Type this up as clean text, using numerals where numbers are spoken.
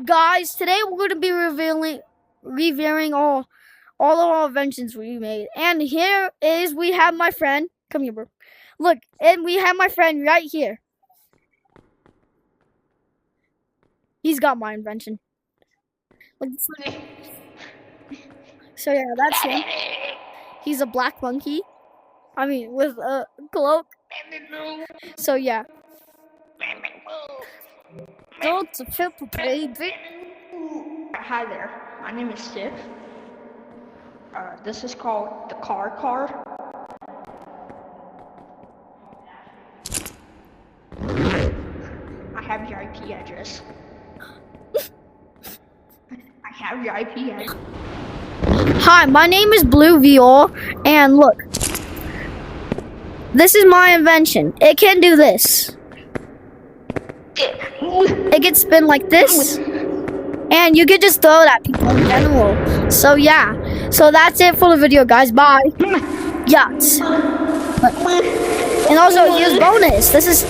Guys, today we're going to be reviewing all of our inventions we made. And here is, we have my friend. Come here, bro. Look, and we have my friend right here. He's got my invention. So yeah, that's him. He's a black monkey. I mean, with a cloak. So yeah. Don't triple, baby. Hi there, my name is Sif. This is called the car. I have your IP address. I have your IP address. Hi, my name is Blue Viol, and look. This is my invention. It can do this. It can spin like this. And you can just throw it at people in general. So yeah. So that's it for the video, guys. Bye. Yachts. And also, here's bonus. This is...